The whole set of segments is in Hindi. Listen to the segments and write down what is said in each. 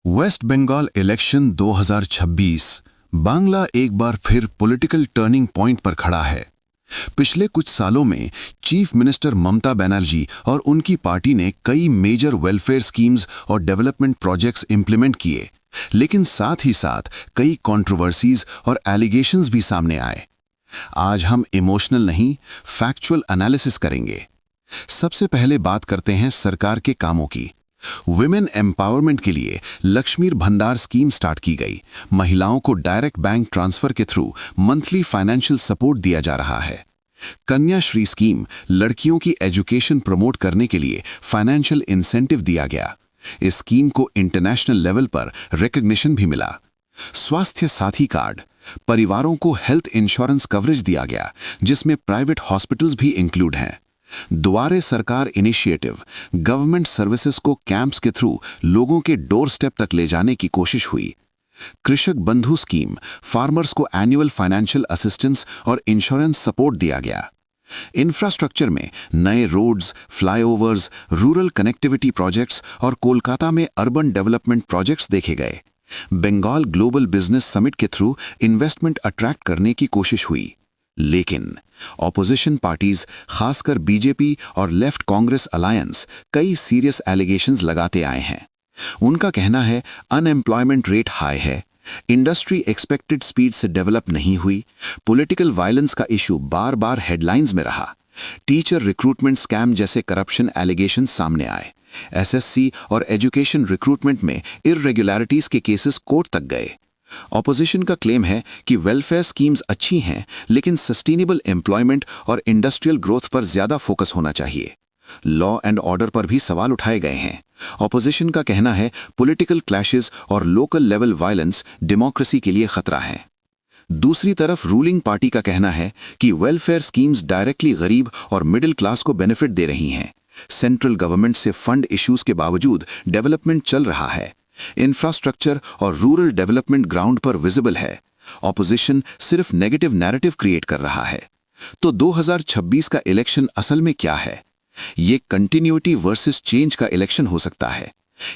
वेस्ट बंगाल इलेक्शन 2026 बांग्ला एक बार फिर पॉलिटिकल टर्निंग पॉइंट पर खड़ा है। पिछले कुछ सालों में चीफ मिनिस्टर ममता बनर्जी और उनकी पार्टी ने कई मेजर वेलफेयर स्कीम्स और डेवलपमेंट प्रोजेक्ट्स इंप्लीमेंट किए, लेकिन साथ ही साथ कई कंट्रोवर्सीज और एलिगेशंस भी सामने आए। आज हम इमोशनल नहीं, फैक्चुअल एनालिसिस करेंगे। सबसे पहले बात करते हैं सरकार के कामों की। विमेन एम्पावरमेंट के लिए लक्ष्मी भंडार स्कीम स्टार्ट की गई। महिलाओं को डायरेक्ट बैंक ट्रांसफर के थ्रू मंथली फाइनेंशियल सपोर्ट दिया जा रहा है। कन्याश्री स्कीम लड़कियों की एजुकेशन प्रमोट करने के लिए फाइनेंशियल इंसेंटिव दिया गया। इस स्कीम को इंटरनेशनल लेवल पर रिकॉग्निशन भी मिला। स्वास्थ्य साथी कार्ड परिवारों को हेल्थ इंश्योरेंस कवरेज दिया गया, जिसमें प्राइवेट हॉस्पिटल्स भी इंक्लूड हैं। द्वारे सरकार इनिशिएटिव गवर्नमेंट सर्विसेज को कैंप्स के थ्रू लोगों के डोर स्टेप तक ले जाने की कोशिश हुई। कृषक बंधु स्कीम फार्मर्स को एनुअल फाइनेंशियल असिस्टेंस और इंश्योरेंस सपोर्ट दिया गया। इंफ्रास्ट्रक्चर में नए roads, flyovers, rural connectivity projects और कोलकाता में अर्बन डेवलपमेंट प्रोजेक्ट्स देखे गए। बंगाल ग्लोबल बिजनेस समिट के थ्रू इन्वेस्टमेंट अट्रैक्ट करने की कोशिश हुई, लेकिन ऑपोजिशन पार्टीज खासकर बीजेपी और लेफ्ट कांग्रेस अलायंस कई सीरियस एलिगेशंस लगाते आए हैं। उनका कहना है अनएम्प्लॉयमेंट रेट हाई है, इंडस्ट्री एक्सपेक्टेड स्पीड से डेवलप नहीं हुई, पॉलिटिकल वायलेंस का इशू बार बार हेडलाइंस में रहा, टीचर रिक्रूटमेंट स्कैम जैसे करप्शन एलिगेशंस सामने आए, एसएससी और एजुकेशन रिक्रूटमेंट में इर्रेगुलरिटीज के केसेस कोर्ट तक गए। ऑपोजिशन का क्लेम है कि वेलफेयर स्कीम्स अच्छी हैं, लेकिन सस्टेनेबल एम्प्लॉयमेंट और इंडस्ट्रियल ग्रोथ पर ज्यादा फोकस होना चाहिए। लॉ एंड ऑर्डर पर भी सवाल उठाए गए हैं। ऑपोजिशन का कहना है पॉलिटिकल क्लैशेस और लोकल लेवल वायलेंस डेमोक्रेसी के लिए खतरा है। दूसरी तरफ रूलिंग पार्टी का कहना है कि वेलफेयर स्कीम्स डायरेक्टली गरीब और मिडिल क्लास को बेनिफिट दे रही हैं। सेंट्रल गवर्नमेंट से फंड इश्यूज के बावजूद डेवलपमेंट चल रहा है। इंफ्रास्ट्रक्चर और रूरल डेवलपमेंट ग्राउंड पर विजिबल है। ऑपोजिशन सिर्फ नेगेटिव नैरेटिव क्रिएट कर रहा है। तो 2026 का इलेक्शन असल में क्या है? ये कंटिन्यूटी वर्सेस चेंज का इलेक्शन हो सकता है।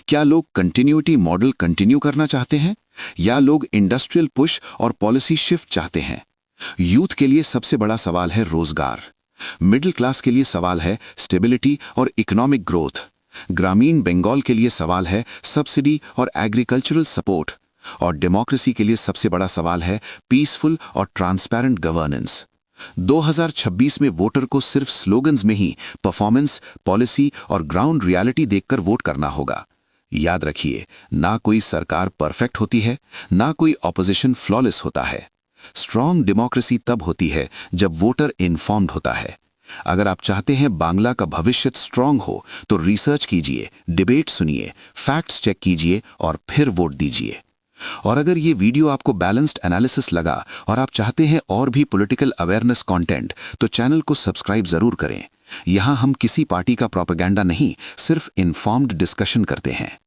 क्या लोग कंटिन्यूटी मॉडल कंटिन्यू करना चाहते हैं, या लोग इंडस्ट्रियल पुश और पॉलिसी शिफ्ट चाहते हैं? यूथ के लिए सबसे बड़ा सवाल है रोजगार। मिडिल क्लास के लिए सवाल है स्टेबिलिटी और इकोनॉमिक ग्रोथ। ग्रामीण बंगाल के लिए सवाल है सब्सिडी और एग्रीकल्चरल सपोर्ट। और डेमोक्रेसी के लिए सबसे बड़ा सवाल है पीसफुल और ट्रांसपेरेंट गवर्नेंस। 2026 में वोटर को सिर्फ स्लोगन्स में ही परफॉर्मेंस, पॉलिसी और ग्राउंड रियलिटी देखकर वोट करना होगा। याद रखिए, ना कोई सरकार परफेक्ट होती है, ना कोई ऑपोजिशन फ्लॉलेस होता है। स्ट्रॉन्ग डेमोक्रेसी तब होती है जब वोटर इन्फॉर्म्ड होता है। अगर आप चाहते हैं बांग्ला का भविष्य स्ट्रांग हो, तो रिसर्च कीजिए, डिबेट सुनिए, फैक्ट्स चेक कीजिए और फिर वोट दीजिए। और अगर ये वीडियो आपको बैलेंस्ड एनालिसिस लगा और आप चाहते हैं और भी पॉलिटिकल अवेयरनेस कंटेंट, तो चैनल को सब्सक्राइब जरूर करें। यहाँ हम किसी पार्टी का प्रोपेगेंडा नहीं, सिर्फ इन्फॉर्म्ड डिस्कशन करते हैं।